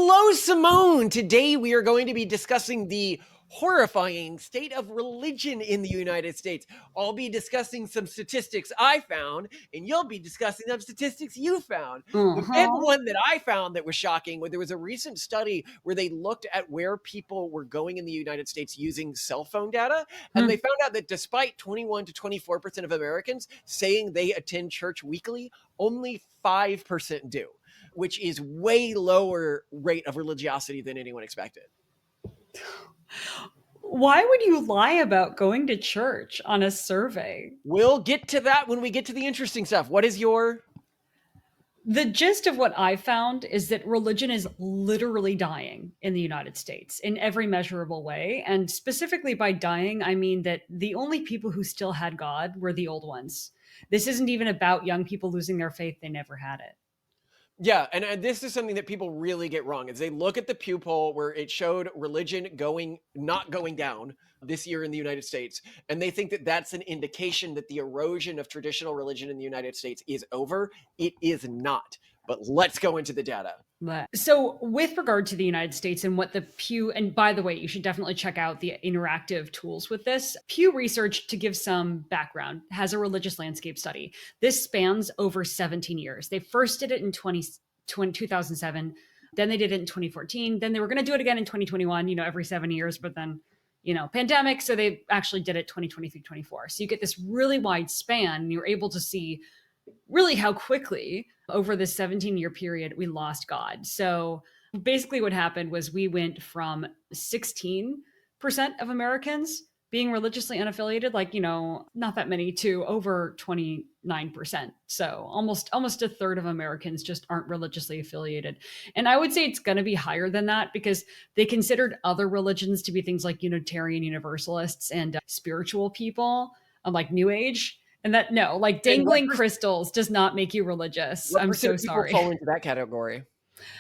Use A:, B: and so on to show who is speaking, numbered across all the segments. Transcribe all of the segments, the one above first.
A: Hello, Simone. Today we are going to be discussing the horrifying state of religion in the United States. I'll be discussing some statistics I found, and you'll be discussing some statistics you found. The big one that I found that was shocking, there was a recent study where they looked at where people were going in the United States using cell phone data, and they found out that despite 21 to 24% of Americans saying they attend church weekly, only 5% do, which is way lower rate of religiosity than anyone expected.
B: Why would you lie about going to church on a survey?
A: We'll get to that when we get to the interesting stuff. What is your...
B: The gist of what I found is that religion is literally dying in the United States in every measurable way. And specifically by dying, I mean that the only people who still had God were the old ones. This isn't even about young people losing their faith. They never had it.
A: Yeah, and this is something that people really get wrong, is they look at the Pew poll where it showed religion not going down this year in the United States, and they think that that's an indication that the erosion of traditional religion in the United States is over. It is not. But let's go into the data.
B: So with regard to the United States and what the Pew, and by the way, you should definitely check out the interactive tools with this. Pew Research, to give some background, has a religious landscape study. This spans over 17 years. They first did it in 2007. Then they did it in 2014. Then they were going to do it again in 2021, every 7 years, but then, pandemic. So they actually did it 2023, 24. So you get this really wide span and you're able to see really how quickly over this 17-year period we lost God. So basically what happened was we went from 16% of Americans being religiously unaffiliated, not that many, to over 29%. So almost a third of Americans just aren't religiously affiliated. And I would say it's going to be higher than that because they considered other religions to be things like Unitarian Universalists and spiritual people, like New Age. And dangling crystals does not make you religious. I'm so sorry.
A: Fall into that category.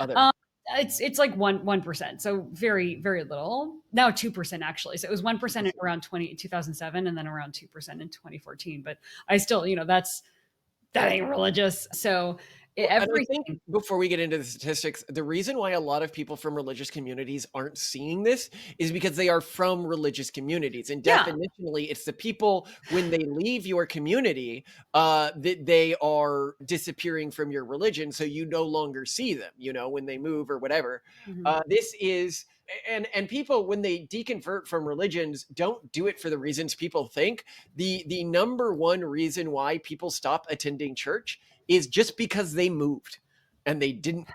B: It's like 1%. So very, very little. Now 2% actually. So it was 1% around 2007 and then around 2% in 2014. But I still, that ain't religious. So everything.
A: I think before we get into the statistics, the reason why a lot of people from religious communities aren't seeing this is because they are from religious communities. And definitionally, it's the people when they leave your community that they are disappearing from your religion. So you no longer see them, when they move or whatever. This is... And people, when they deconvert from religions, don't do it for the reasons people think. The number one reason why people stop attending church is just because they moved and they didn't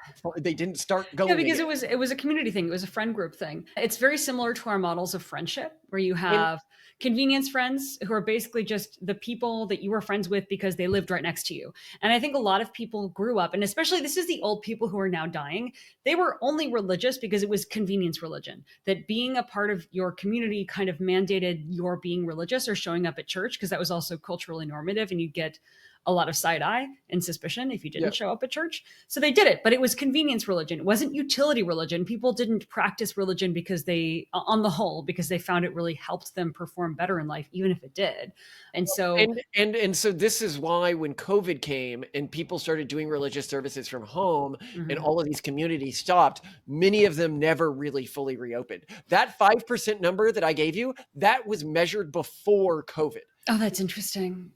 A: start going.
B: Yeah, because it was a community thing. It was a friend group thing. It's very similar to our models of friendship, where you have convenience friends who are basically just the people that you were friends with because they lived right next to you. And I think a lot of people grew up, and especially this is the old people who are now dying, they were only religious because it was convenience religion, that being a part of your community kind of mandated your being religious or showing up at church, because that was also culturally normative and you'd get a lot of side eye and suspicion if you didn't show up at church. So they did it, but it was convenience religion. It wasn't utility religion. People didn't practice religion because on the whole, because they found it really helped them perform better in life, even if it did. And so,
A: and so this is why when COVID came and people started doing religious services from home and all of these communities stopped, many of them never really fully reopened. That 5% number that I gave you, that was measured before COVID.
B: Oh, that's interesting.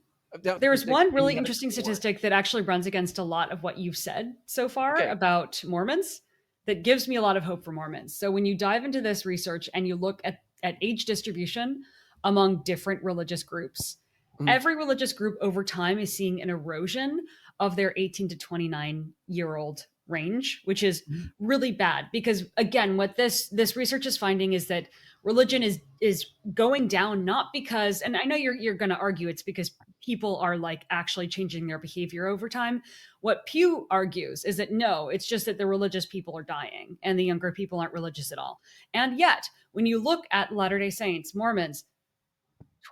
B: There's one really interesting statistic that actually runs against a lot of what you've said so far about Mormons that gives me a lot of hope for Mormons. So when you dive into this research and you look at age distribution among different religious groups, every religious group over time is seeing an erosion of their 18 to 29-year-old range, which is really bad. Because again, what this research is finding is that religion is going down, not because, and I know you're going to argue it's because people are actually changing their behavior over time. What Pew argues is that no, it's just that the religious people are dying and the younger people aren't religious at all. And yet, when you look at Latter-day Saints, Mormons,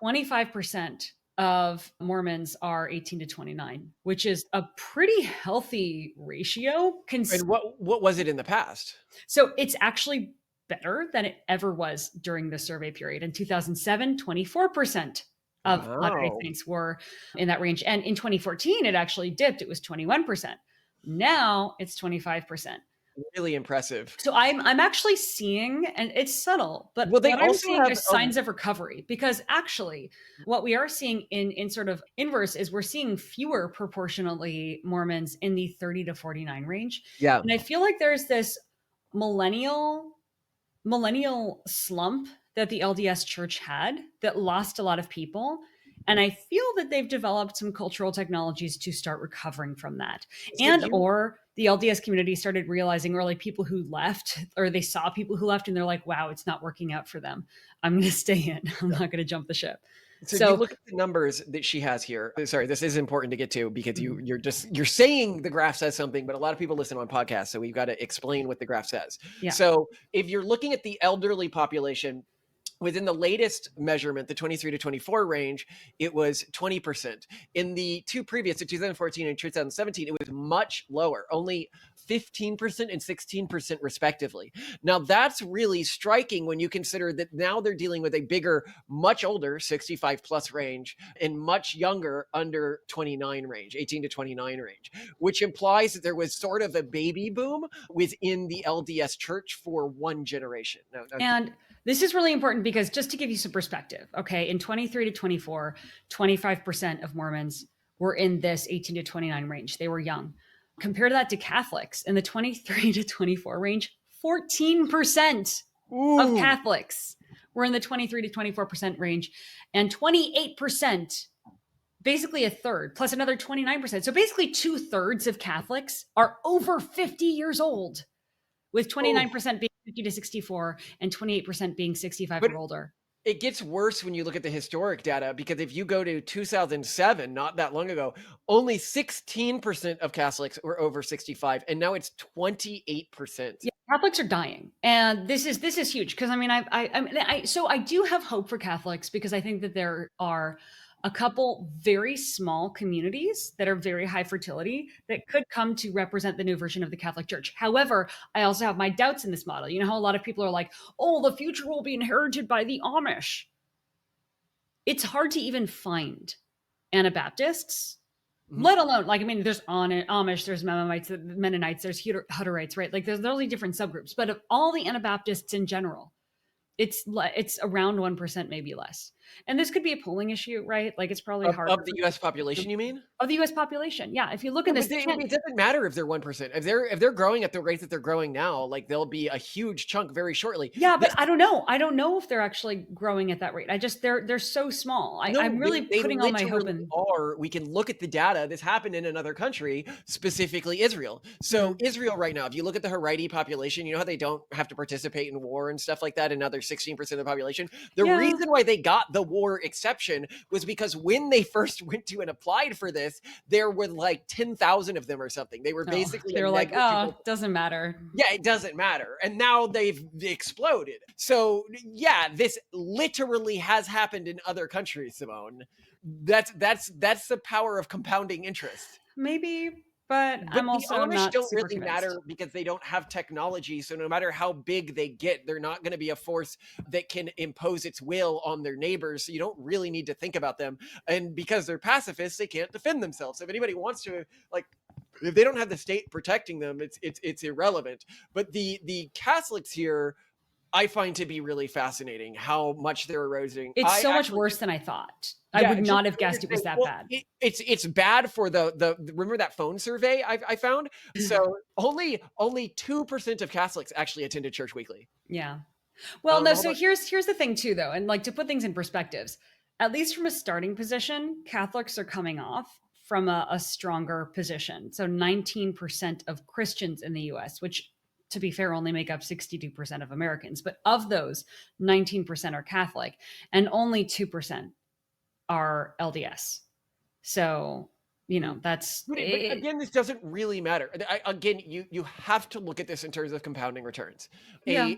B: 25% of Mormons are 18 to 29, which is a pretty healthy ratio.
A: And what was it in the past?
B: So it's actually better than it ever was during the survey period. In 2007, 24% of Latter-day Saints were in that range. And in 2014, it actually dipped. It was 21%. Now it's 25%.
A: really impressive.
B: So I'm actually seeing, and it's subtle, but
A: Well, they
B: what I'm
A: also
B: seeing
A: have
B: is signs of recovery, because actually what we are seeing in sort of inverse is we're seeing fewer proportionally Mormons in the 30 to 49 range.
A: yeah.
B: And I feel like there's this millennial slump that the LDS church had that lost a lot of people. And I feel that they've developed some cultural technologies to start recovering from that.
A: So
B: And
A: you
B: or the LDS community started realizing, or like people who left, or they saw people who left and they're like, wow, it's not working out for them. I'm going to stay in. I'm not going to jump the ship.
A: So if you
B: So
A: look at the numbers that she has here, sorry, this is important to get to because
B: mhm,
A: you're saying the graph says something, but a lot of people listen on podcasts, so we've got to explain what the graph says.
B: yeah.
A: So if you're looking at the elderly population, within the latest measurement, the 23 to 24 range, it was 20%. In the two previous, in 2014 and 2017, it was much lower, only 15% and 16% respectively. Now, that's really striking when you consider that now they're dealing with a bigger, much older 65 plus range and much younger under 29 range, 18 to 29 range, which implies that there was sort of a baby boom within the LDS church for one generation. Now
B: And this is really important because just to give you some perspective, okay, in 23 to 24, 25% of Mormons were in this 18 to 29 range. They were young. Compare that to Catholics in the 23 to 24 range, 14% of
A: ooh,
B: Catholics were in the 23 to 24% range, and 28%, basically a third, plus another 29%. So basically 2/3 of Catholics are over 50 years old, with
A: oh,
B: 29% being 50 to 64 and 28% being 65
A: but
B: or older.
A: it gets worse when you look at the historic data because if you go to 2007, not that long ago, only 16% of Catholics were over 65, and now it's 28%.
B: Yeah, Catholics are dying, and this is huge because I mean so I do have hope for Catholics because I think that there are a couple very small communities that are very high fertility that could come to represent the new version of the Catholic Church. However, I also have my doubts in this model. You know how a lot of people are like, "Oh, the future will be inherited by the Amish." It's hard to even find Anabaptists,
A: Mhm.
B: let alone like I mean, there's Amish, there's Mennonites, there's Hutterites, right? Like there's only different subgroups, but of all the Anabaptists in general, it's around 1%, maybe less. And this could be a polling issue, right? Like it's probably harder
A: Of the US population, you mean?
B: of the U.S. population. Yeah, if you look
A: Yeah,
B: in
A: but
B: this,
A: they,
B: can't.
A: it doesn't matter if they're 1%. If they're growing at the rate that they're growing now, like there'll be a huge chunk very shortly.
B: Yeah, but
A: This
B: I don't know. I don't know if they're actually growing at that rate. I just they're so small. I'm
A: No,
B: really
A: they
B: putting all my hope
A: literally
B: in.
A: are. We can look at the data. This happened in another country, specifically Israel. So
B: Mhm.
A: Israel right now, if you look at the Haredi population, you know how they don't have to participate in war and stuff like that, another 16% of the population. The
B: Yeah.
A: reason why they got the war exception was because when they first went to and applied for this, there were like 10,000 of them or something. They were
B: Oh,
A: basically a
B: they're like, oh,
A: negligible.
B: doesn't matter.
A: Yeah, it doesn't matter. And now they've exploded. So yeah, this literally has happened in other countries, Simone. That's the power of compounding interest.
B: Maybe, but
A: But
B: I'm
A: the
B: also
A: Amish
B: not
A: don't
B: super
A: really
B: convinced.
A: matter because they don't have technology. So no matter how big they get, they're not going to be a force that can impose its will on their neighbors. So you don't really need to think about them. And because they're pacifists, they can't defend themselves. If anybody wants to, like, if they don't have the state protecting them, it's irrelevant. But the Catholics here, I find to be really fascinating how much they're eroding.
B: It's
A: I
B: so much
A: actually
B: worse than I thought. I
A: yeah,
B: would
A: just
B: not have guessed it was that
A: well,
B: bad.
A: it's bad for the remember that phone survey I found? So only 2% of Catholics actually attended church weekly.
B: Yeah. Well, no,
A: Hold
B: so
A: on.
B: here's the thing too though, and like to put things in perspectives. At least from a starting position, Catholics are coming off from a stronger position. So 19% of Christians in the US, which to be fair only make up 62% of Americans, but of those, 19% are Catholic and only 2% are LDS. So,
A: Mm.
B: that's
A: But again, this doesn't really matter. Again, you have to look at this in terms of compounding returns.
B: yeah.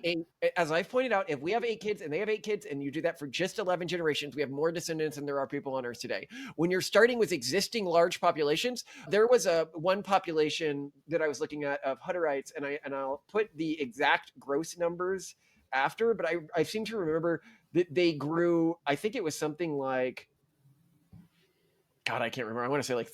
A: As I've pointed out, if we have 8 kids and they have 8 kids, and you do that for just 11 generations, we have more descendants than there are people on Earth today. When you're starting with existing large populations, there was a one population that I was looking at of Hutterites, and I'll put the exact gross numbers after, but I seem to remember that they grew. I think it was something like God, I can't remember. I want to say like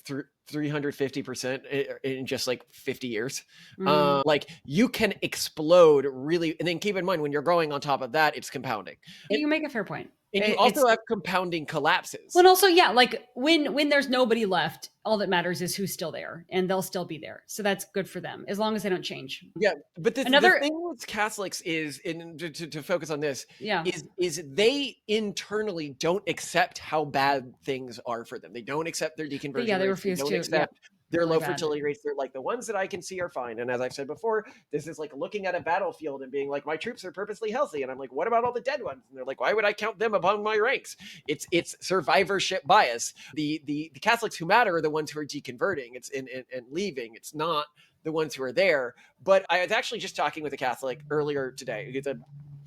A: 350% in just like 50 years.
B: Mm.
A: Like you can explode really, and then keep in mind when you're growing on top of that, it's compounding.
B: You make a fair point.
A: And you
B: It's
A: also have compounding collapses.
B: well, and also, yeah, like when there's nobody left, all that matters is who's still there, and they'll still be there. So that's good for them as long as they don't change.
A: Yeah, but the
B: Another,
A: thing with Catholics is, and to focus on this,
B: yeah,
A: is they internally don't accept how bad things are for them. They don't accept their deconversion
B: they
A: rates. They
B: refuse
A: don't
B: to. Yeah,
A: accept their
B: really
A: low
B: bad.
A: fertility rates. They're like, the ones that I can see are fine. And as I've said before, this is like looking at a battlefield and being like, my troops are purposely healthy. And I'm like, what about all the dead ones? And they're like, why would I count them among my ranks? It's survivorship bias. The Catholics who matter are the ones who are deconverting. It's and leaving. It's not the ones who are there. But I was actually just talking with a Catholic earlier today. He's a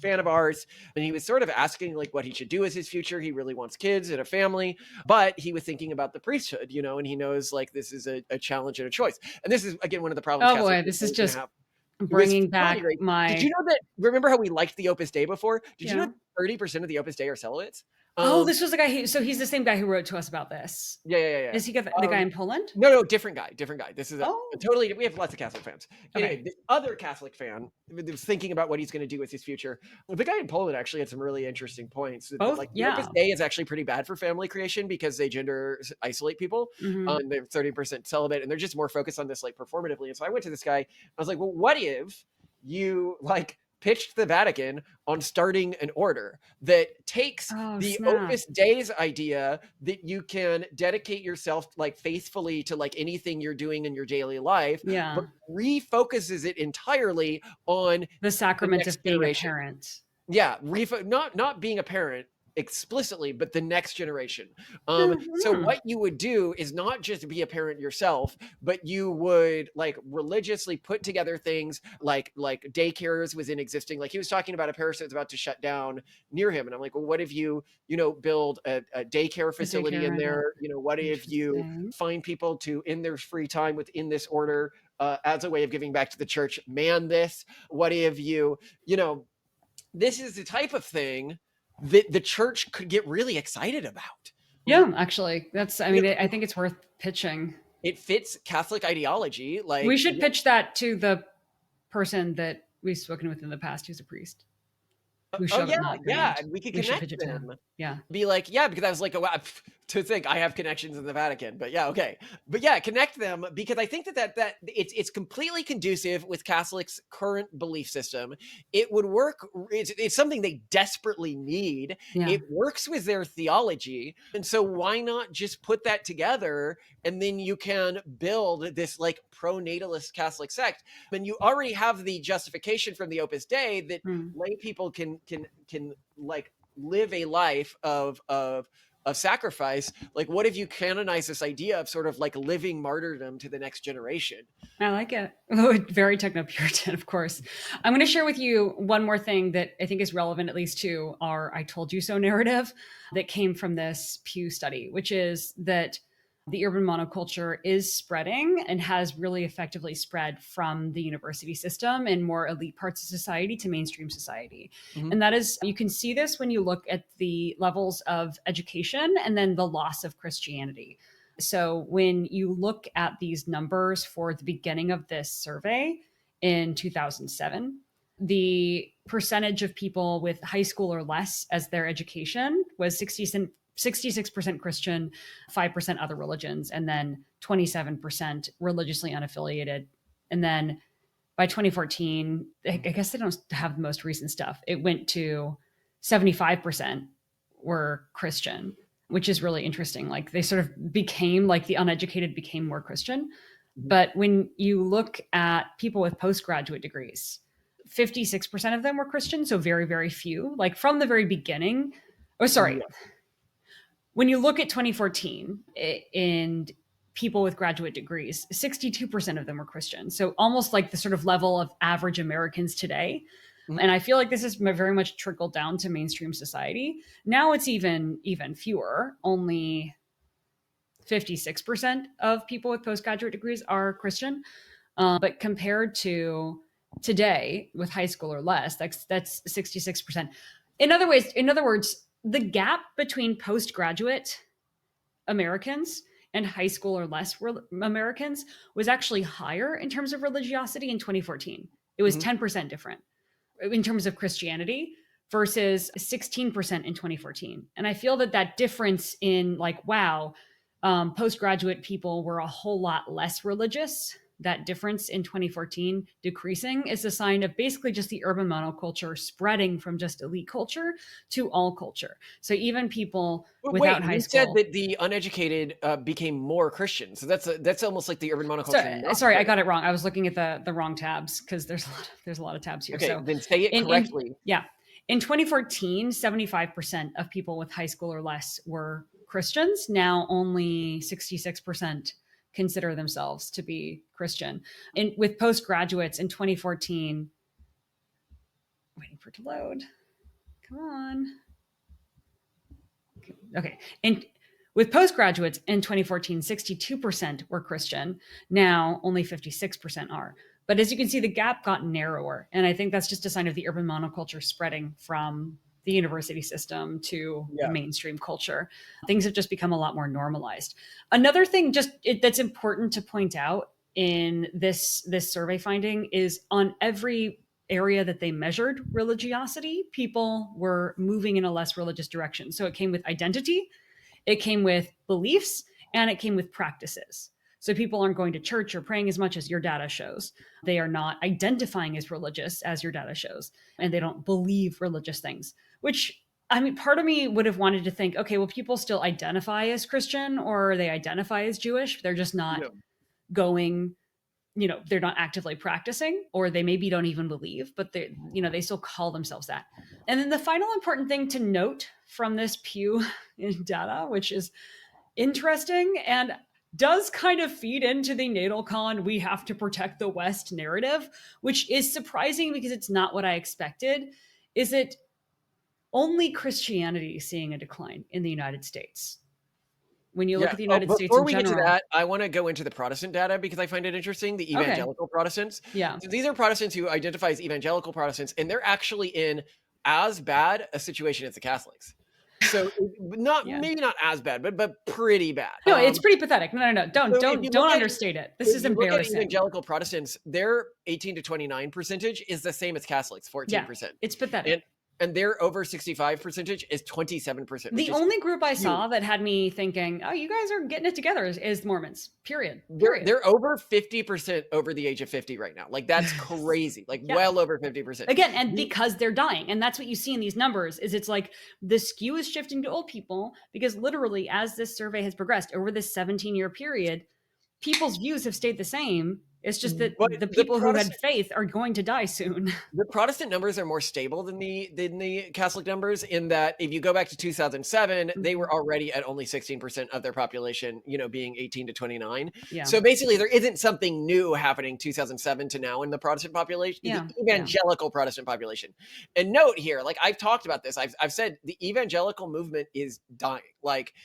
A: fan of ours, and he was sort of asking like what he should do as his future. He really wants kids and a family, but he was thinking about the priesthood, and he knows like this is a challenge and a choice. And this is again one of the problems.
B: Oh
A: Catholics
B: boy, this is
A: are gonna
B: just
A: have.
B: bringing back
A: Did you
B: my,
A: know that? Remember how we liked the Opus Dei before? Did you
B: yeah.
A: know 30% of the Opus Dei are celibates?
B: Oh, this was the guy so he's the same guy who wrote to us about this.
A: Yeah.
B: Is he the guy in Poland?
A: No, different guy. This is a
B: Oh,
A: totally. We have lots of Catholic fans.
B: okay.
A: Anyway, the other Catholic fan was thinking about what he's going to do with his future. The guy in Poland actually had some really interesting points.
B: Both,
A: Like the
B: yeah.
A: Opus Dei is actually pretty bad for family creation because they gender isolate people.
B: Mhm.
A: They're 30% celibate, and they're just more focused on this like performatively. And so I went to this guy. I was like, well, what if you like pitched the Vatican on starting an order that takes the
B: snap.
A: Opus Dei's idea that you can dedicate yourself like faithfully to like anything you're doing in your daily life,
B: Yeah.
A: but refocuses it entirely on
B: The sacrament of being a
A: generation.
B: parent.
A: Yeah, not being a parent explicitly, but the next generation. So what you would do is not just be a parent yourself, but you would like religiously put together things like daycares was in existing. Like he was talking about a parish that's about to shut down near him, and I'm like, well, what if you build a daycare facility in there? What if you find people to in their free time within this order as a way of giving back to the church, man this? What if this is the type of thing that the church could get really excited about.
B: Yeah, actually, I think it's worth pitching.
A: It fits Catholic ideology. Like
B: we should pitch that to the person that we've spoken with in the past who's a priest.
A: And we could connect them.
B: Yeah.
A: Be like, yeah, because I was like, wow, to think I have connections in the Vatican, but yeah, okay. But yeah, connect them because I think that it's completely conducive with Catholics' current belief system. It would work. It's something they desperately need.
B: Yeah.
A: It works with their theology. And so why not just put that together and then you can build this like pro-natalist Catholic sect. And you already have the justification from the Opus Dei that lay people can like live a life of sacrifice. Like what if you canonize this idea of sort of like living martyrdom to the next generation?
B: I like it. Very techno-puritan, of course. I'm going to share with you one more thing that I think is relevant at least to our I told you so narrative that came from this Pew study, which is that the urban monoculture is spreading and has really effectively spread from the university system and more elite parts of society to mainstream society. And that is, you can see this when you look at the levels of education and then the loss of Christianity. So when you look at these numbers for the beginning of this survey in 2007, the percentage of people with high school or less as their education was 66% Christian, 5% other religions, and then 27% religiously unaffiliated. And then by 2014, I guess they don't have the most recent stuff. It went to 75% were Christian, which is really interesting. Like they sort of became like the uneducated became more Christian. But when you look at people with postgraduate degrees, 56% of them were Christian. So very, very few, like from the very beginning. Oh, sorry. When you look at 2014 and people with graduate degrees, 62% of them were Christian. So almost like the sort of level of average Americans today. And I feel like this has very much trickled down to mainstream society. Now it's even fewer. Only 56% of people with postgraduate degrees are Christian. But compared to today with high school or less, that's 66%. In other words, the gap between postgraduate Americans and high school or less Americans was actually higher in terms of religiosity in 2014. It was
A: Mhm.
B: 10% different in terms of Christianity versus 16% in 2014. And I feel that that difference in like, wow, postgraduate people were a whole lot less religious. That difference in 2014 decreasing is a sign of basically just the urban monoculture spreading from just elite culture to all culture. So even people
A: But
B: without
A: wait,
B: high
A: you said
B: school.
A: that the uneducated, became more Christian, so that's almost like the urban monoculture
B: So
A: not
B: sorry, I
A: spreading.
B: got it wrong. I was looking at the wrong tabs because there's a lot of tabs here.
A: Okay,
B: So
A: then say it
B: in
A: correctly.
B: yeah, in 2014, 75% of people with high school or less were Christians. Now only 66% consider themselves to be Christian. And with postgraduates in 2014, waiting for it to load. Come on. Okay. And with postgraduates in 2014, 62% were Christian. Now only 56% are. But as you can see, the gap got narrower. And I think that's just a sign of the urban monoculture spreading from the university system to
A: Yeah.
B: mainstream culture. Things have just become a lot more normalized. Another thing that's important to point out in this survey finding is on every area that they measured religiosity, people were moving in a less religious direction. So it came with identity, it came with beliefs, and it came with practices. So people aren't going to church or praying as much as your data shows. They are not identifying as religious as your data shows, and they don't believe religious things, which I mean, part of me would have wanted to think, okay, well, people still identify as Christian or they identify as Jewish. They're just not
A: Yeah.
B: going, they're not actively practicing, or they maybe don't even believe, but they still call themselves that. And then the final important thing to note from this Pew data, which is interesting and does kind of feed into the natal con, we have to protect the West narrative, which is surprising because it's not what I expected, is it only Christianity seeing a decline in the United States. When you look
A: Yeah.
B: at the
A: Oh,
B: United States
A: before
B: in
A: we get to
B: general.
A: that, I wanna go into the Protestant data because I find it interesting, the
B: Okay.
A: evangelical Protestants.
B: Yeah.
A: So these are Protestants who identify as evangelical Protestants, and they're actually in as bad a situation as the Catholics. So, not
B: Yeah.
A: maybe not as bad, but pretty bad.
B: No, it's pretty pathetic. No. Don't
A: So
B: don't don't understate it. This
A: if
B: is
A: you look at
B: embarrassing.
A: evangelical Protestants, their 18 to 29 percentage is the same as Catholics,
B: Yeah,
A: 14%.
B: it's pathetic.
A: And their over 65 percentage is 27%, which
B: The
A: is
B: only group I
A: huge.
B: saw that had me thinking, "Oh, you guys are getting it together," is Mormons. Period.
A: They're
B: Period.
A: they're over 50% over the age of 50 right now. Like, that's crazy, like,
B: Yeah.
A: well over 50%.
B: Again, and
A: The
B: because they're dying, and that's what you see in these numbers. Is it's like the skew is shifting to old people because literally, as this survey has progressed over this 17-year period, people's views have stayed the same. It's just that
A: but
B: the people who had faith are going to die soon.
A: the Protestant numbers are more stable than the Catholic numbers in that if you go back to 2007, they were
B: Mhm.
A: already at only 16% of their population, being 18 to 29.
B: Yeah.
A: So basically, there isn't something new happening 2007 to now in the Protestant population, the
B: Yeah. Yeah.
A: evangelical Protestant population. And note here, like I've talked about this, I've said the evangelical movement is dying.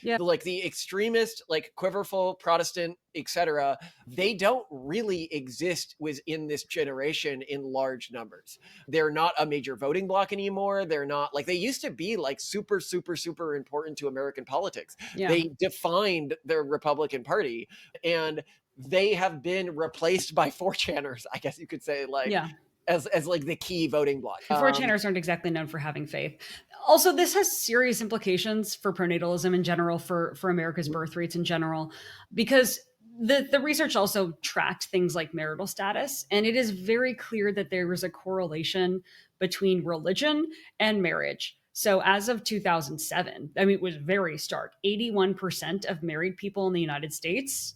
B: Yeah.
A: Like the extremist, like quiverful Protestant, etc., they don't really exist within this generation in large numbers. They're not a major voting bloc anymore. They're not like they used to be like super, super, super important to American politics.
B: Yeah.
A: They defined the Republican Party and they have been replaced by 4chaners, I guess you could say, like
B: Yeah.
A: as like the key voting bloc.
B: 4chaners aren't exactly known for having faith. Also, this has serious implications for pronatalism in general, for America's birth rates in general, because the research also tracked things like marital status, and it is very clear that there was a correlation between religion and marriage. So as of 2007, I mean, it was very stark. 81% of married people in the United States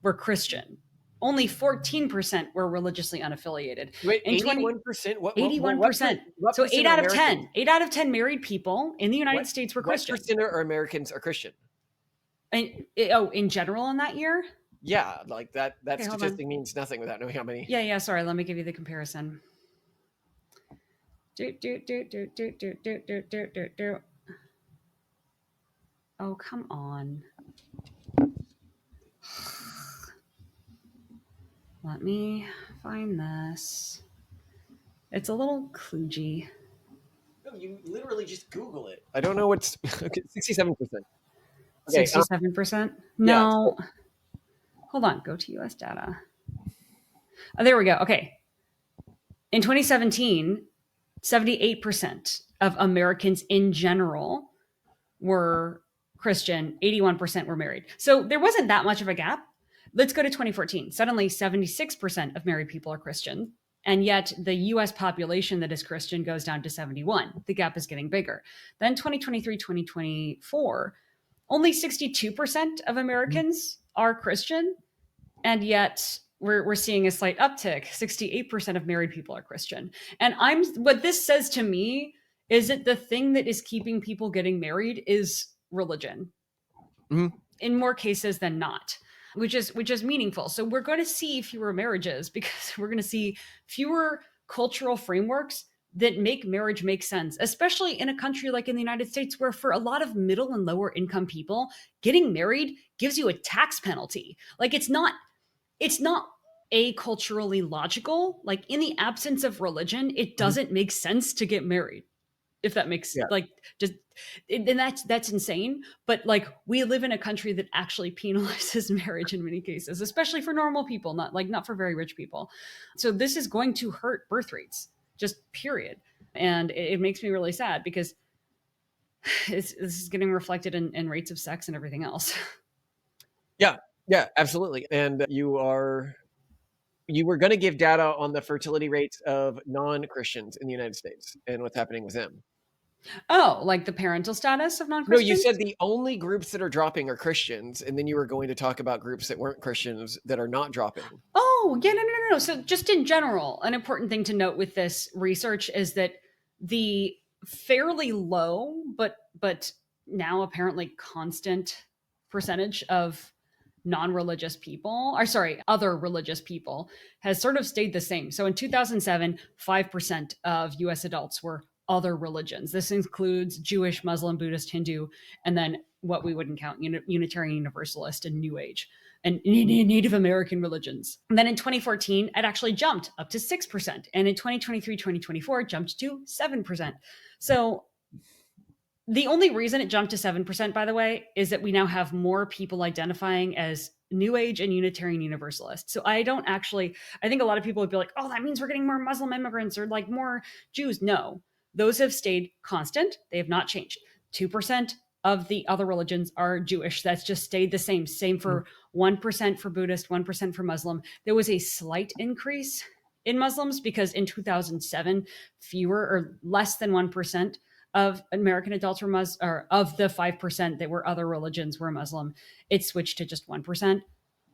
B: were Christian. Only 14% were religiously unaffiliated.
A: Wait,
B: In 20,
A: 81%? What
B: 81%.
A: what
B: So
A: percent of Americans?
B: 8 out of 10 married people in the United States were
A: What
B: Christian.
A: percent are Americans are Christian?
B: And in general in that year?
A: Yeah, like that
B: Okay, hold on.
A: statistic means nothing without knowing how many.
B: Yeah, sorry, let me give you the comparison. Do. Oh, come on. Let me find this. It's a little kludgy.
A: No, you literally just Google it. I don't know what's okay, 67%. Okay.
B: 67%?
A: Yeah.
B: No. Hold on. Go to US data. Oh, there we go. Okay. In 2017, 78% of Americans in general were Christian, 81% were married. So there wasn't that much of a gap. Let's go to 2014. Suddenly, 76% of married people are Christian. And yet the US population that is Christian goes down to 71. The gap is getting bigger. Then 2023, 2024, only 62% of Americans are Christian. And yet we're seeing a slight uptick. 68% of married people are Christian. And what this says to me is that the thing that is keeping people getting married is religion, in more cases than not, which is meaningful. So we're going to see fewer marriages because we're going to see fewer cultural frameworks that make marriage make sense, especially in a country like in the United States, where for a lot of middle and lower income people, getting married gives you a tax penalty. Like it's not aculturally logical. Like in the absence of religion, it doesn't make sense to get married. If that makes like just and that's insane. But like we live in a country that actually penalizes marriage in many cases, especially for normal people, not for very rich people. So this is going to hurt birth rates, just period. And it makes me really sad because this is getting reflected in rates of sex and everything else.
A: Yeah. Yeah, absolutely. And you were going to give data on the fertility rates of non-Christians in the United States and what's happening with them.
B: Oh, like the parental status of
A: No,
B: non-Christians?
A: you said the only groups that are dropping are Christians, and then you were going to talk about groups that weren't Christians that are not dropping.
B: Oh, yeah, no. So just in general, an important thing to note with this research is that the fairly low, but now apparently constant percentage of non-religious people, or sorry, other religious people, has sort of stayed the same. So in 2007, 5% of US adults were other religions. This includes Jewish, Muslim, Buddhist, Hindu, and then what we wouldn't count Unitarian Universalist and New Age and Native American religions. And then in 2014, it actually jumped up to 6%. And in 2023, 2024, it jumped to 7%. So the only reason it jumped to 7%, by the way, is that we now have more people identifying as New Age and Unitarian Universalists. So I think a lot of people would be like, oh, that means we're getting more Muslim immigrants or like more Jews. No, those have stayed constant. They have not changed. 2% of the other religions are Jewish. That's just stayed the same. Same for 1% for Buddhist, 1% for Muslim. There was a slight increase in Muslims because in 2007, fewer or less than 1% of American adults were Muslim, or of the 5% that were other religions were Muslim. It switched to just 1%.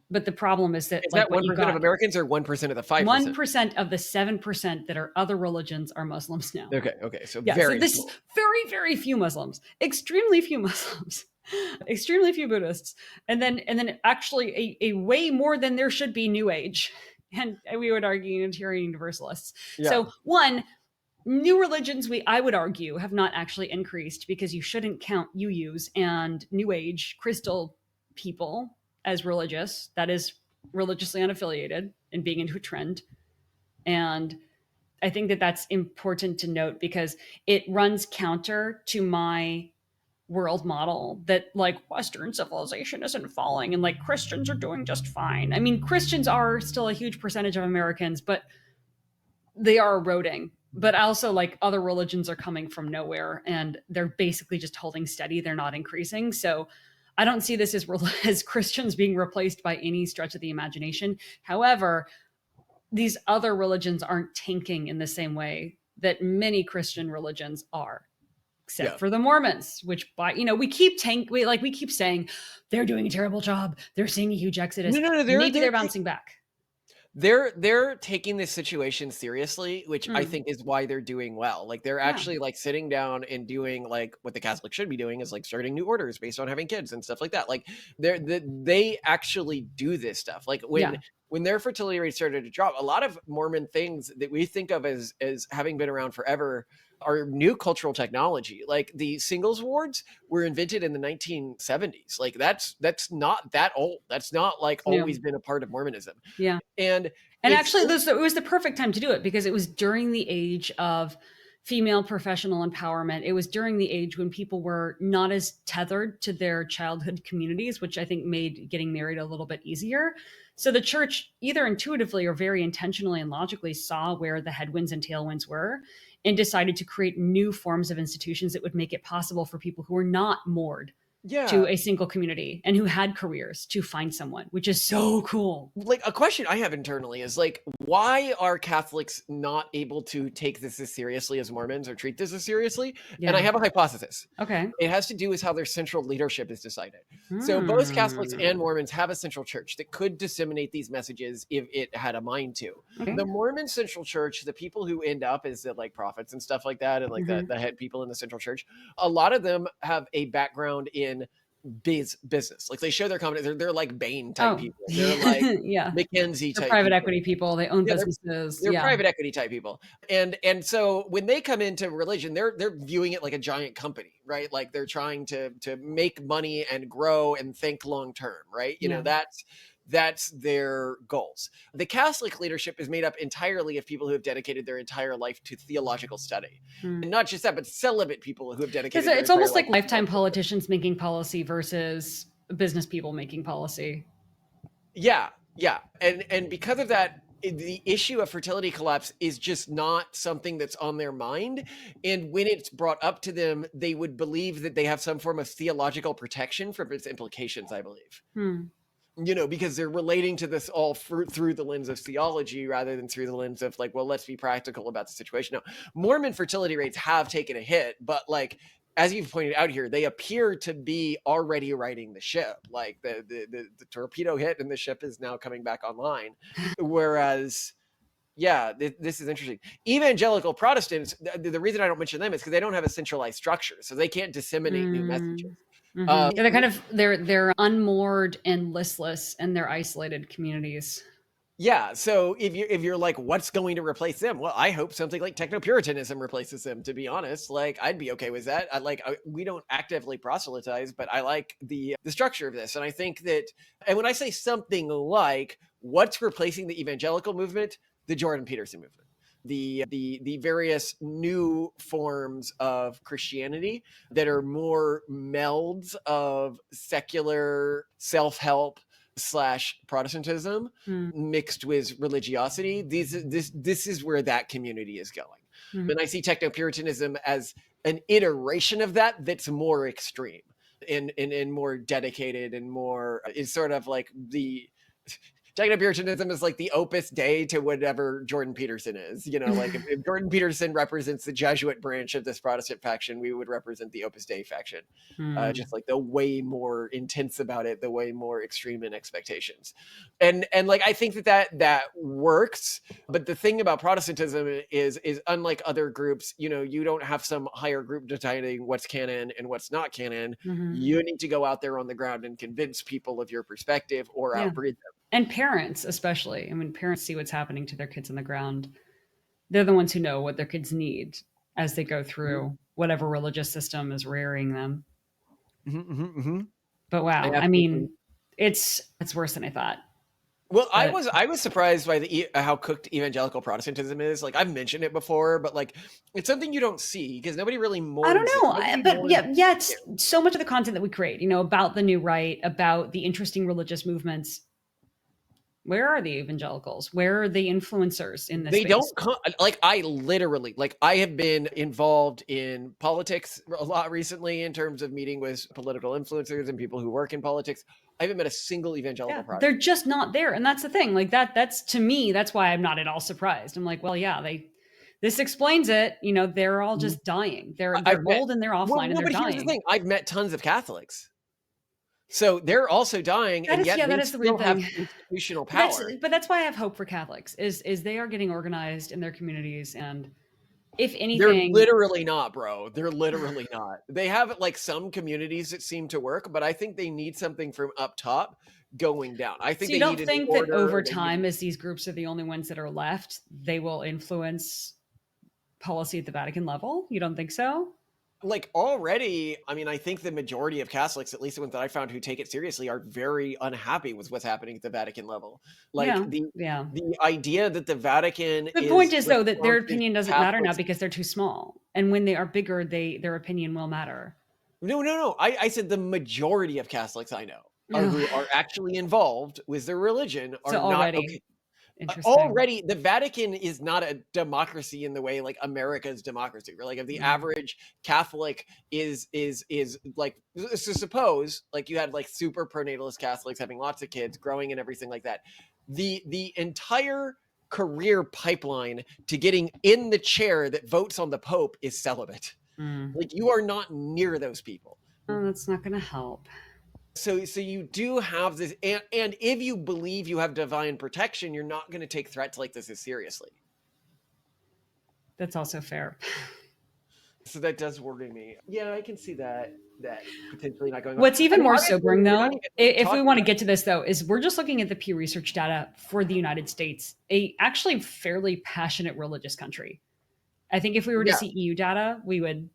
B: But the problem is that,
A: Is that 1% of Americans or 1% of the 5%?
B: 1% of the 7% that are other religions are Muslims now.
A: Okay. So
B: yeah,
A: very
B: so this
A: small.
B: very, very few Muslims, extremely few Muslims, extremely few Buddhists, and then actually a way more than there should be New Age, and we would argue Unitarian Universalists.
A: Yeah.
B: So one, new religions, I would argue, have not actually increased because you shouldn't count UUs and New Age crystal people as religious. That is religiously unaffiliated and being into a trend. And I think that that's important to note because it runs counter to my world model that like Western civilization isn't falling and like Christians are doing just fine. I mean, Christians are still a huge percentage of Americans, but they are eroding. But also like other religions are coming from nowhere and they're basically just holding steady. They're not increasing. So I don't see this as Christians being replaced by any stretch of the imagination. However, these other religions aren't tanking in the same way that many Christian religions are, except for the Mormons, which we keep saying they're doing a terrible job. They're seeing a huge exodus.
A: No,
B: maybe they're bouncing back.
A: They're taking this situation seriously, which I think is why they're doing well. Like they're actually like sitting down and doing like what the Catholics should be doing is like starting new orders based on having kids and stuff like that. Like they actually do this stuff. Like when their fertility rate started to drop, a lot of Mormon things that we think of as having been around forever are new cultural technology. Like the singles wards were invented in the 1970s. Like that's not that old. That's not like always been a part of Mormonism.
B: Yeah.
A: And
B: actually it was the perfect time to do it because it was during the age of female professional empowerment. It was during the age when people were not as tethered to their childhood communities, which I think made getting married a little bit easier. So the church, either intuitively or very intentionally and logically, saw where the headwinds and tailwinds were and decided to create new forms of institutions that would make it possible for people who were not moored to
A: Yeah.
B: a single community and who had careers to find someone, which is so cool.
A: Like, a question I have internally is like, why are Catholics not able to take this as seriously as Mormons or treat this as seriously? And I
B: Yeah.
A: have a hypothesis.
B: Okay.
A: It has to do with how their central leadership is decided. So both Catholics and Mormons have a central church that could disseminate these messages if it had a mind to.
B: Okay.
A: The Mormon central church, the people who end up as the like prophets and stuff like that, and like
B: Mhm.
A: the head people in the central church, a lot of them have a background in business. Like, they show their competence. They're like Bain type
B: Oh,
A: people. They're like
B: yeah.
A: McKinsey
B: They're
A: type
B: private
A: people.
B: equity people. They own
A: Yeah,
B: businesses.
A: they're
B: Yeah.
A: private equity type people. And so when they come into religion, they're viewing it like a giant company, right? Like, they're trying to make money and grow and think long term, right? You know,
B: Yeah.
A: that's their goals. The Catholic leadership is made up entirely of people who have dedicated their entire life to theological study. And not just that, but celibate people who have dedicated
B: Because
A: their
B: it's
A: entire
B: almost
A: life
B: like
A: to
B: lifetime
A: theological study.
B: politicians making policy versus business people making policy.
A: Yeah, yeah. And because of that, the issue of fertility collapse is just not something that's on their mind. And when it's brought up to them, they would believe that they have some form of theological protection from its implications, I believe. You know, because they're relating to this all through the lens of theology rather than through the lens of like, well, let's be practical about the situation. Now, Mormon fertility rates have taken a hit, but like, as you've pointed out here, they appear to be already righting the ship. Like, the torpedo hit and the ship is now coming back online. Whereas, yeah, this is interesting. Evangelical Protestants, the reason I don't mention them is because they don't have a centralized structure, so they can't disseminate new messages.
B: Yeah, they're kind of they're unmoored and listless in their isolated communities.
A: Yeah, so if you're like, what's going to replace them? Well, I hope something like techno-puritanism replaces them, to be honest. Like, I'd be okay with that. We don't actively proselytize, but I like the structure of this. And I think that, and when I say something like, what's replacing the evangelical movement? The Jordan Peterson movement. The various new forms of Christianity that are more melds of secular self-help / Protestantism mixed with religiosity. This is where that community is going. And I see techno-puritanism as an iteration of that that's more extreme and more dedicated and more is sort of like the techno-puritanism is like the opus dei to whatever Jordan Peterson is. You know, like if Jordan Peterson represents the Jesuit branch of this Protestant faction, we would represent the opus dei faction. Just like the way more intense about it, the way more extreme in expectations. And like, I think that works. But the thing about Protestantism is unlike other groups, you know, you don't have some higher group deciding what's canon and what's not canon. You need to go out there on the ground and convince people of your perspective or outbreed them.
B: And parents, especially. I mean, parents see what's happening to their kids on the ground. They're the ones who know what their kids need as they go through whatever religious system is rearing them. But wow, I mean, it's worse than I thought.
A: Well, I was surprised by how cooked evangelical Protestantism is. Like, I've mentioned it before, but like, it's something you don't see because nobody really mourns.
B: I don't know, but yeah, it's so much of the content that we create, you know, about the new right, about the interesting religious movements. Where are the evangelicals? Where are the influencers in this
A: They
B: space?
A: don't come, like, I literally, like, I have been involved in politics a lot recently in terms of meeting with political influencers and people who work in politics. I haven't met a single evangelical Protestant.
B: They're just not there. And that's the thing. Like that's to me, that's why I'm not at all surprised. I'm like, well, yeah, this explains it. You know, they're all just dying. They're old and they're offline and they're dying.
A: Here's the thing. I've met tons of Catholics. So they're also dying, and yet they still have institutional power.
B: But that's why I have hope for Catholics, is they are getting organized in their communities, and if anything,
A: they're literally not, bro. They're literally not. They have like some communities that seem to work, but I think they need something from up top going down. I think
B: so you don't think that over time, as these groups are the only ones that are left, they will influence policy at the Vatican level? You don't think so?
A: Like already, I mean, I think the majority of Catholics, at least the ones that I found who take it seriously, are very unhappy with what's happening at the Vatican level. Like
B: Yeah. Yeah.
A: the idea that the Vatican
B: The point
A: is
B: is, though, that their
A: responsive
B: opinion
A: to
B: doesn't matter now
A: Catholics.
B: because they're too small. And when they are bigger, their opinion will matter.
A: No. I said the majority of Catholics I know are
B: Ugh.
A: who are actually involved with their religion are
B: So
A: not
B: already
A: okay.
B: interesting.
A: Already, the Vatican is not a democracy in the way like America's democracy. Where like if the
B: Mm.
A: average Catholic is like, so suppose like you had like super pronatalist Catholics having lots of kids, growing and everything like that. The entire career pipeline to getting in the chair that votes on the Pope is celibate.
B: Mm.
A: Like you are not near those people.
B: Oh, that's not going to help.
A: So you do have this, and if you believe you have divine protection, you're not going to take threats like this as seriously.
B: That's also fair.
A: So that does worry me. Yeah, I can see that potentially not going on.
B: What's even
A: I mean,
B: more
A: obviously,
B: sobering,
A: we're not
B: though,
A: even
B: if we
A: talking
B: want to
A: about.
B: get to this, though, is we're just looking at the Pew Research data for the United States, a actually fairly passionate religious country. I think if we were to
A: Yeah.
B: see EU data, we would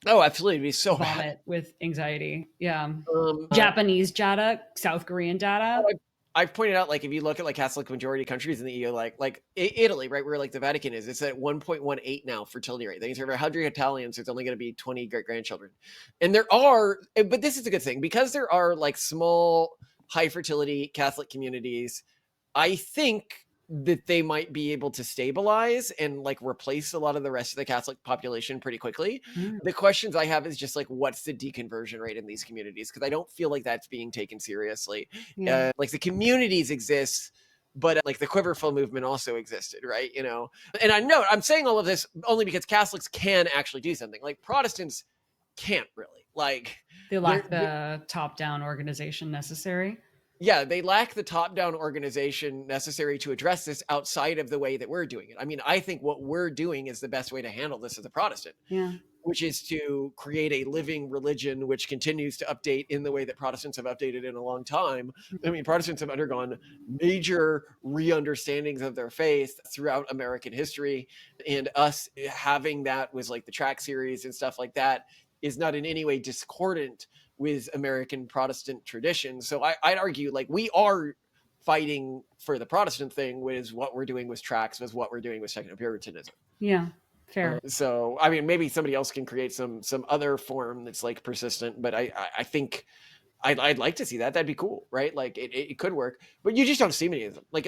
A: Oh, absolutely, it'd be so bad.
B: vomit with anxiety. Yeah. Japanese data, South Korean data.
A: I've pointed out, like, if you look at like Catholic majority countries in the EU, like Italy, right, where like the Vatican is, it's at 1.18 now fertility rate. That means for every 100 Italians, there's only going to be 20 great grandchildren. And there are, but this is a good thing because there are like small, high fertility Catholic communities. I think that they might be able to stabilize and like replace a lot of the rest of the Catholic population pretty quickly.
B: Mm.
A: The questions I have is just like, what's the deconversion rate in these communities? Because I don't feel like that's being taken seriously.
B: Yeah.
A: Like the communities exist, but like the Quiverful movement also existed, right? You know, and I know I'm saying all of this only because Catholics can actually do something. Like Protestants can't really. Like
B: They lack the top-down organization necessary.
A: yeah, they lack the top-down organization necessary to address this outside of the way that we're doing it. I mean, I think what we're doing is the best way to handle this as a Protestant.
B: Yeah.
A: Which is to create a living religion which continues to update in the way that Protestants have updated in a long time. I mean, Protestants have undergone major re-understandings of their faith throughout American history, and us having that was like the track series and stuff like that is not in any way discordant with American Protestant tradition. So I'd argue like we are fighting for the Protestant thing, was what we're doing with tracks, was what we're doing with techno-puritanism.
B: Yeah. Fair.
A: So, I mean, maybe somebody else can create some other form that's like persistent, but I think I'd like to see that. That'd be cool, right? Like it could work, but you just don't see many of them. Like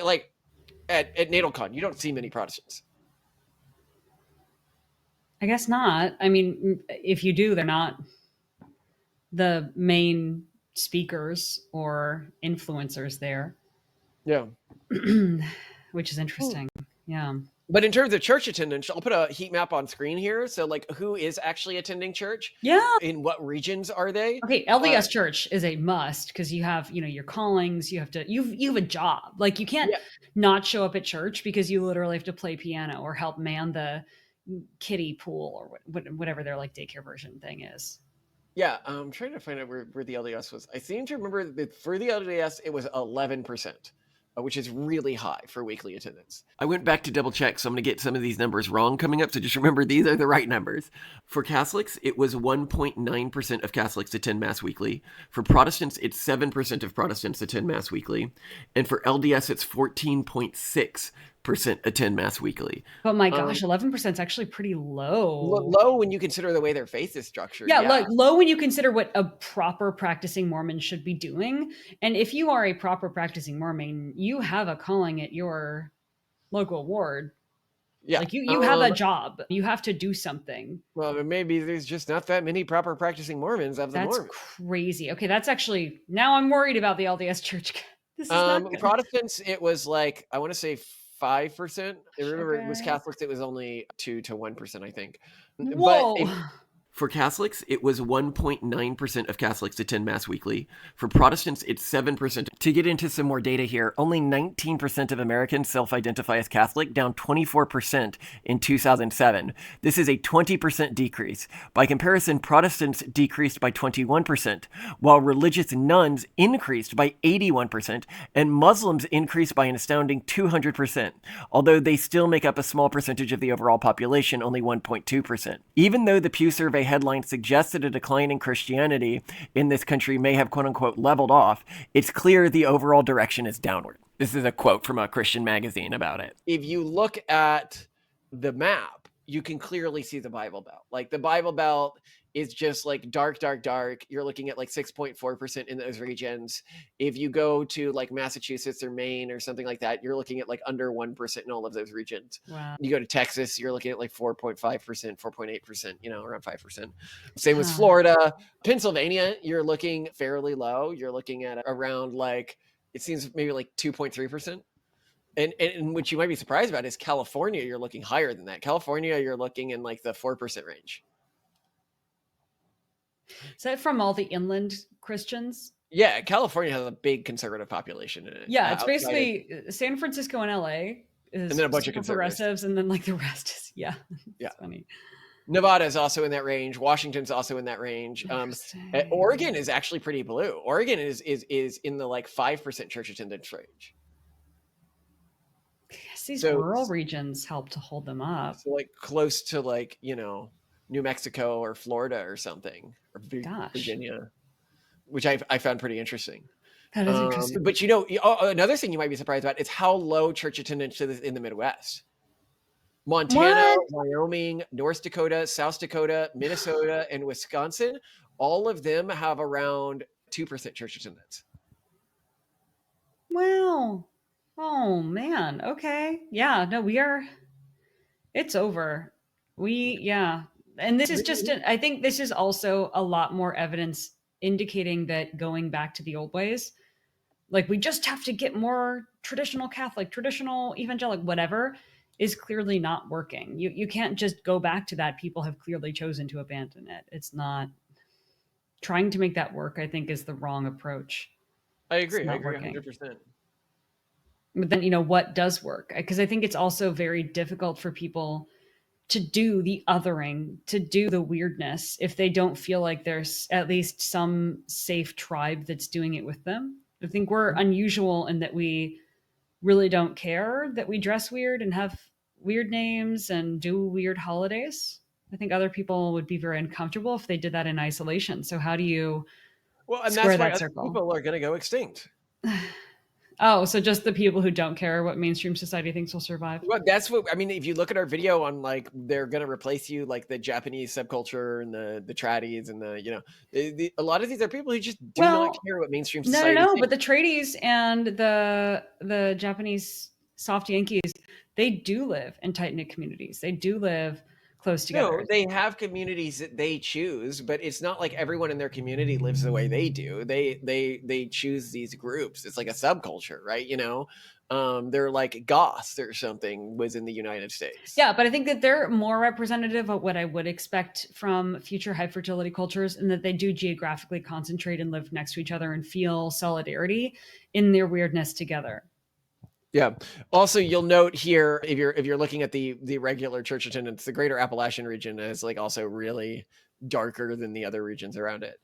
A: at NatalCon, you don't see many Protestants.
B: I guess not. I mean, if you do, they're not the main speakers or influencers there.
A: Yeah.
B: Which is interesting. Yeah.
A: But in terms of church attendance, I'll put a heat map on screen here. So like who is actually attending church?
B: Yeah.
A: In what regions are they?
B: Okay, LDS church is a must because you have, your callings, you have a job. Like you can't not show up at church because you literally have to play piano or help man the kiddie pool or whatever their like daycare version thing is.
A: Yeah, I'm trying to find out where the LDS was. I seem to remember that for the LDS, it was 11%. Which is really high for weekly attendance. I went back to double check, so I'm going to get some of these numbers wrong coming up, so just remember these are the right numbers. For Catholics, it was 1.9% of Catholics attend Mass weekly. For Protestants, it's 7% of Protestants attend Mass weekly. And for LDS, it's 14.6% attend Mass weekly.
B: Oh my gosh, 11% is actually pretty low.
A: Low when you consider the way their faith is structured.
B: Yeah, like low when you consider what a proper practicing Mormon should be doing. And if you are a proper practicing Mormon, you have a calling at your local ward.
A: Yeah.
B: Like you have a job. You have to do something.
A: Well, maybe there's just not that many proper practicing Mormons of the Mormons.
B: That's crazy. Okay, that's actually, now I'm worried about the LDS church. This is not good.
A: Protestants, it was like, I want to say 5%. I remember it was Catholics, it was only 2 to 1%, I think.
B: Whoa.
A: But for Catholics, it was 1.9% of Catholics attend Mass weekly. For Protestants, it's 7%. To get into some more data here, only 19% of Americans self-identify as Catholic, down 24% in 2007. This is a 20% decrease. By comparison, Protestants decreased by 21%, while religious nuns increased by 81%, and Muslims increased by an astounding 200%, although they still make up a small percentage of the overall population, only 1.2%. Even though the Pew survey headline suggests that a decline in Christianity in this country may have, quote unquote, leveled off, it's clear the overall direction is downward. This is a quote from a Christian magazine about it. If you look at the map, you can clearly see the Bible Belt. Like the Bible Belt is just like dark, dark, dark. You're looking at like 6.4% in those regions. If you go to like Massachusetts or Maine or something like that, you're looking at like under 1% in all of those regions.
B: Wow.
A: You go to Texas, you're looking at like 4.5%, 4.8%, you know, around 5%. Same with Florida. Pennsylvania, you're looking fairly low. You're looking at around like, it seems maybe like 2.3%. And what you might be surprised about is California, you're looking higher than that. California, you're looking in like the 4% range.
B: Is that from all the inland Christians?
A: Yeah, California has a big conservative population in it.
B: Yeah, it's basically San Francisco and LA is
A: and then a bunch of
B: progressives, and then like the rest is
A: yeah.
B: Funny.
A: Nevada is also in that range. Washington's also in that range. Oregon is actually pretty blue. Oregon is in the like 5% church attendance range.
B: Yes, these rural regions help to hold them up.
A: So like close to like, you know, New Mexico or Florida or something, or Virginia, which I found pretty interesing.
B: That is interesting.
A: But you know, another thing you might be surprised about is how low church attendance is in the Midwest. Montana, Wyoming, North Dakota, South Dakota, Minnesota, and Wisconsin, all of them have around 2% church attendance.
B: Wow. Oh man. Okay. Yeah. No, it's over. And this is just, I think this is also a lot more evidence indicating that going back to the old ways, like we just have to get more traditional Catholic, traditional evangelical, whatever, is clearly not working. You can't just go back to that. People have clearly chosen to abandon it. It's not trying to make that work, I think, is the wrong approach.
A: I agree 100%.
B: But then, you know, what does work? Because I think it's also very difficult for people to do the othering, to do the weirdness, if they don't feel like there's at least some safe tribe that's doing it with them. I think we're unusual in that we really don't care that we dress weird and have weird names and do weird holidays. I think other people would be very uncomfortable if they did that in isolation. So how do you square that circle?
A: People are going to go extinct.
B: Oh, so just the people who don't care what mainstream society thinks will survive?
A: Well, that's what I mean. If you look at our video on like they're going to replace you, like the Japanese subculture and the tradies and the, you know, a lot of these are people who just do not care what mainstream society
B: thinks. But the tradies and the Japanese soft Yankees, they do live in tight-knit communities. They do live close together.
A: No, they have communities that they choose, but it's not like everyone in their community lives the way they do. They choose these groups. It's like a subculture, right? You know, they're like goths or something was in the United States.
B: Yeah, but I think that they're more representative of what I would expect from future high fertility cultures, and that they do geographically concentrate and live next to each other and feel solidarity in their weirdness together.
A: Yeah. Also, you'll note here, if you're looking at the regular church attendance, the greater Appalachian region is like also really darker than the other regions around it,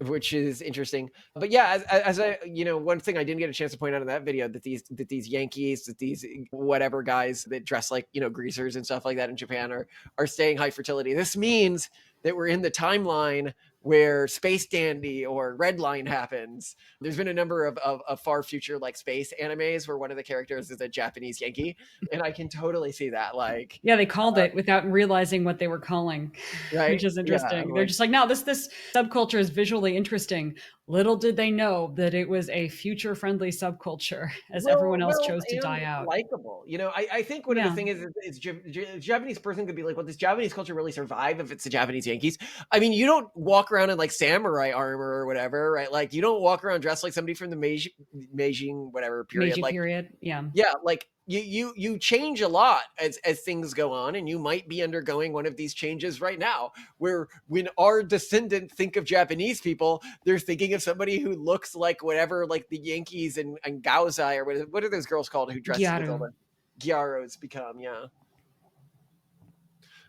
A: which is interesting. But yeah, as I, you know, one thing I didn't get a chance to point out in that video, that these Yankees, that these whatever guys that dress like, you know, greasers and stuff like that in Japan are staying high fertility. This means that we're in the timeline where Space Dandy or Redline happens. There's been a number of far future like space animes where one of the characters is a Japanese Yankee, and I can totally see that. Like,
B: yeah, they called it without realizing what they were calling,
A: right?
B: Which is interesting. Yeah, they're just like, no, this subculture is visually interesting. Little did they know that it was a future-friendly subculture, as everyone else chose to die out.
A: Likable, you know. I think one of the things is Japanese person could be like, well, does Japanese culture really survive if it's the Japanese Yankees? I mean, you don't walk around in like samurai armor or whatever, right? Like you don't walk around dressed like somebody from the Meiji whatever period.
B: Meiji
A: like,
B: period, yeah.
A: Yeah, like you change a lot as things go on, and you might be undergoing one of these changes right now, where when our descendants think of Japanese people, they're thinking of somebody who looks like whatever, like the Yankees and Gaozai, or what are those girls called who dress as all the Gyaros become, yeah.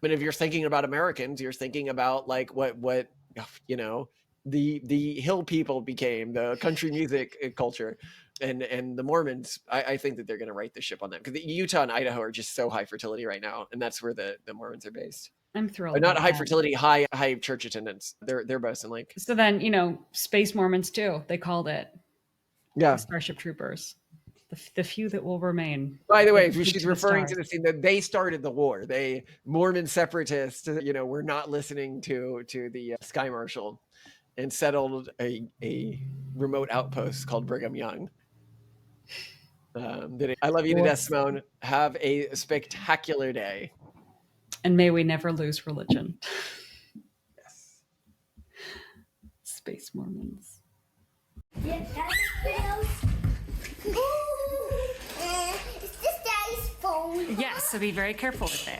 A: But if you're thinking about Americans, you're thinking about like what you know, the hill people became, the country music culture. And the Mormons, I think that they're going to right the ship on that, because Utah and Idaho are just so high fertility right now, and that's where the Mormons are based.
B: I'm thrilled.
A: Not
B: about
A: high
B: that.
A: fertility, high church attendance. They're both in like.
B: So then, you know, Space Mormons too. They called it
A: Yeah.
B: the Starship Troopers, the few that will remain.
A: By the way,
B: Take
A: she's
B: to the
A: referring to
B: stars.
A: the scene that they started the war. They Mormon separatists, were not listening to the Sky Marshal and settled a remote outpost called Brigham Young. I love you to death, Simone. Have a spectacular day.
B: And may we never lose religion.
A: Yes.
B: Space Mormons.
C: Is this Daddy's phone?
B: Yes, so be very careful with it.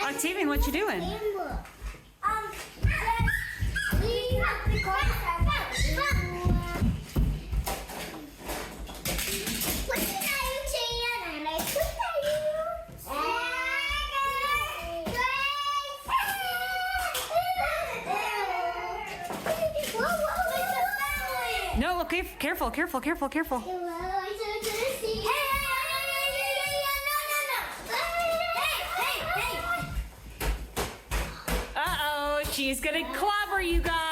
B: Octavian, what you doing? No, okay, careful. Uh-oh, she's gonna clobber you guys.